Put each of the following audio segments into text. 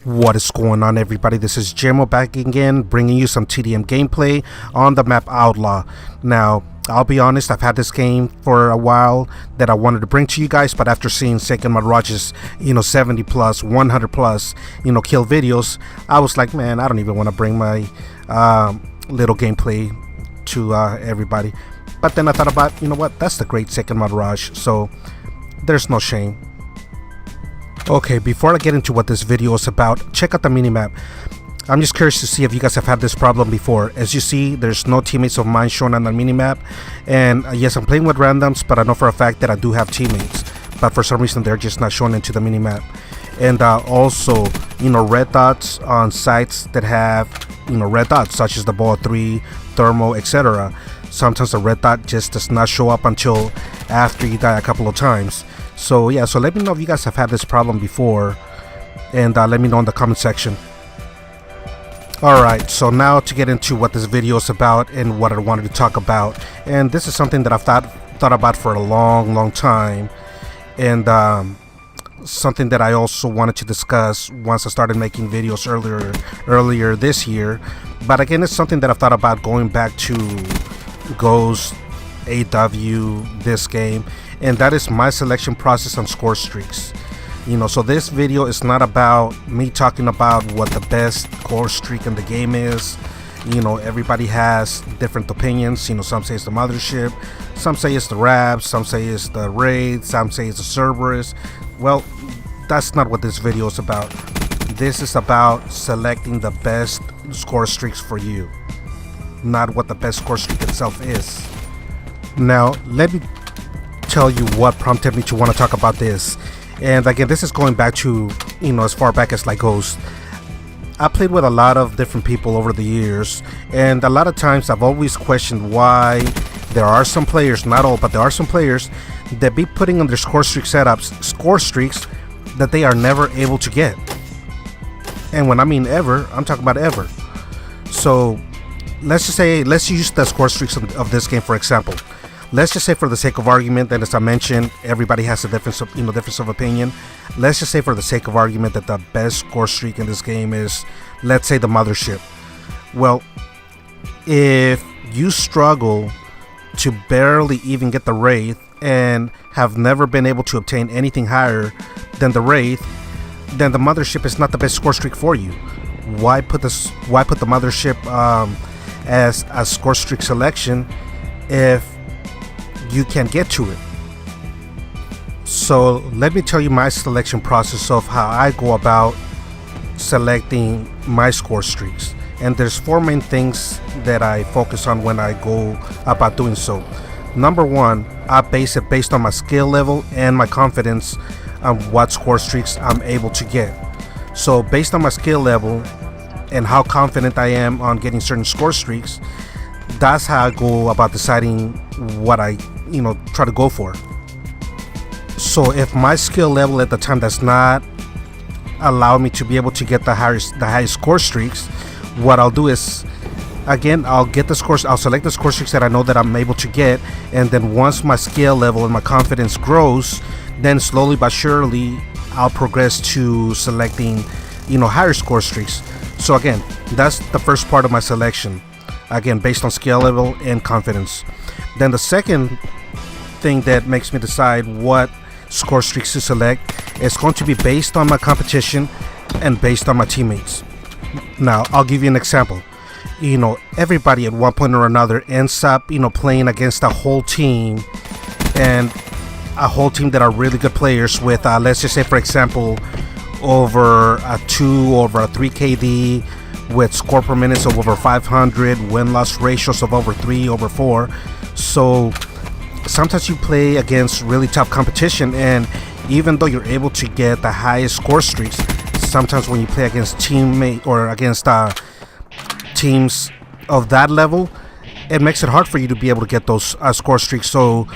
What is going on, everybody? This is Jimo back again, bringing you some TDM gameplay on the map Outlaw. Now, I'll be honest, I've had this game for a while that I wanted to bring to you guys, but after seeing Second Madraj's, 70 plus, 100 plus, kill videos, I was like, man, I don't even want to bring my little gameplay to everybody. But then I thought about, you know what, that's the great Second Madraj, so there's no shame. Okay, before I get into what this video is about, check out the minimap. I'm just curious to see if you guys have had this problem before. As you see, there's no teammates of mine shown on the minimap. And yes, I'm playing with randoms, but I know for a fact that I do have teammates. But for some reason, they're just not shown into the minimap. And also, red dots on sites that have, red dots, such as the Ball 3, Thermo, etc. Sometimes the red dot just does not show up until after you die a couple of times. So yeah, so let me know if you guys have had this problem before, and let me know in the comment section. Alright, so now to get into what this video is about and what I wanted to talk about. And this is something that I've thought about for a long time, and something that I also wanted to discuss once I started making videos earlier this year. But again, it's something that I've thought about going back to Ghost, AW, this game, and that is my selection process on Scorestreaks. So this video is not about me talking about what the best score streak in the game is. Everybody has different opinions. Some say it's the mothership, some say it's the Rabs, some say it's the raid, some say it's the Cerberus. Well, that's not what this video is about. This is about selecting the best score streaks for you, not what the best score streak itself is. Now, let me tell you what prompted me to want to talk about this. And again, this is going back to, as far back as like Ghost. I played with a lot of different people over the years, and a lot of times I've always questioned why there are some players, not all, but there are some players that be putting on their score streak setups, score streaks that they are never able to get. And when I mean ever, I'm talking about ever. So let's use the score streaks of this game for example. Let's just say, for the sake of argument, that as I mentioned, everybody has a difference of opinion. Let's just say, for the sake of argument, that the best score streak in this game is, let's say, the mothership. Well, if you struggle to barely even get the wraith and have never been able to obtain anything higher than the wraith, then the mothership is not the best score streak for you. Why put the mothership as a score streak selection if you can't get to it? So let me tell you my selection process of how I go about selecting my score streaks. And there's 4 main things that I focus on when I go about doing so. Number 1, I base it based on my skill level and my confidence on what score streaks I'm able to get. So based on my skill level and how confident I am on getting certain score streaks, that's how I go about deciding what I try to go for. So if my skill level at the time does not allow me to be able to get the highest score streaks, what I'll do is, again, I'll select the score streaks that I know that I'm able to get, and then once my skill level and my confidence grows, then slowly but surely I'll progress to selecting higher score streaks. So again, that's the first part of my selection, again based on skill level and confidence. Then the second thing that makes me decide what score streaks to select is going to be based on my competition and based on my teammates. Now, I'll give you an example. Everybody at one point or another ends up, playing against a whole team, and a whole team that are really good players with, let's just say, for example, over a 2, over a 3 KD, with score per minutes of over 500, win-loss ratios of over 3, over 4. So sometimes you play against really tough competition, and even though you're able to get the highest score streaks, sometimes when you play against teammate or against teams of that level, it makes it hard for you to be able to get those score streaks. So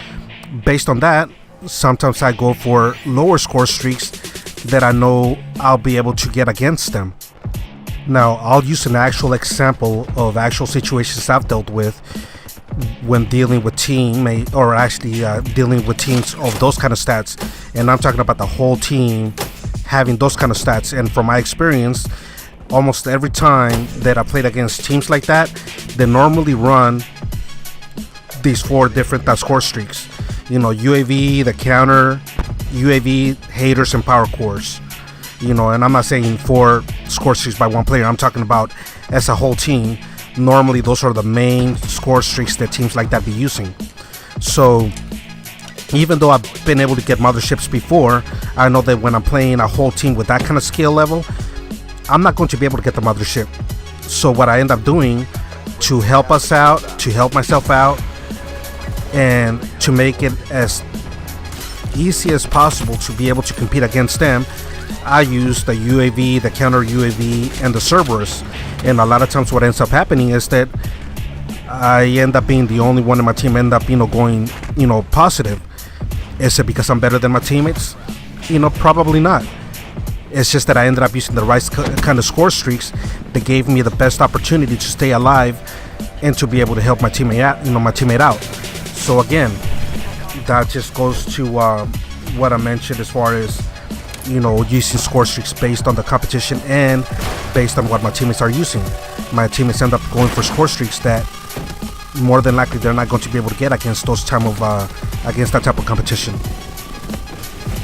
based on that, sometimes I go for lower score streaks that I know I'll be able to get against them. Now, I'll use an actual example of actual situations I've dealt with when dealing with teammate, or actually dealing with teams of those kind of stats, and I'm talking about the whole team having those kind of stats. And from my experience, almost every time that I played against teams like that, they normally run these 4 different score streaks. UAV, the counter, UAV, haters, and power cores. And I'm not saying 4 score streaks by one player. I'm talking about as a whole team. Normally, those are the main score streaks that teams like that be using. So even though I've been able to get motherships before, I know that when I'm playing a whole team with that kind of skill level, I'm not going to be able to get the mothership. So what I end up doing to help us out, to help myself out, and to make it as easy as possible to be able to compete against them, I use the UAV, the counter UAV, and the Cerberus. And a lot of times what ends up happening is that I end up being the only one in my team end up going positive. Is it because I'm better than my teammates? Probably not. It's just that I ended up using the right kind of score streaks that gave me the best opportunity to stay alive and to be able to help my teammate out. So again, that just goes to what I mentioned as far as using score streaks based on the competition and based on what my teammates are using. My teammates end up going for score streaks that more than likely they're not going to be able to get against against that type of competition.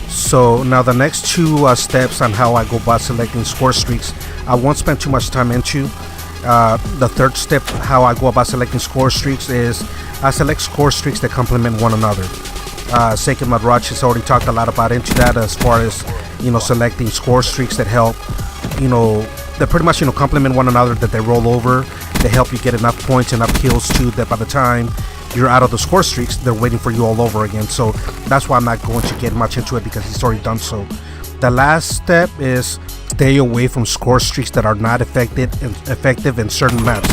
So now the next 2 steps on how I go about selecting score streaks, I won't spend too much time into. The third step, how I go about selecting score streaks, is I select score streaks that complement one another. Sacred Madrach has already talked a lot about into that as far as selecting score streaks that help that pretty much complement one another, that they roll over, they help you get enough points, enough kills too, that by the time you're out of the score streaks, they're waiting for you all over again. So that's why I'm not going to get much into it, because he's already done so. The last step is stay away from score streaks that are not effective in certain maps.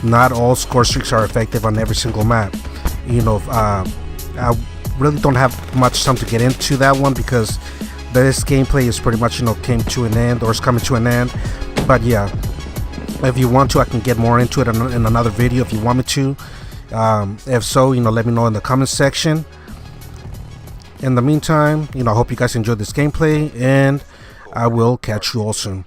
Not all score streaks are effective on every single map. I really don't have much time to get into that one, because this gameplay is pretty much came to an end, or is coming to an end. But yeah, if you want to, I can get more into it in another video if you want me to. If so, let me know in the comment section. In the meantime, I hope you guys enjoyed this gameplay, and I will catch you all soon.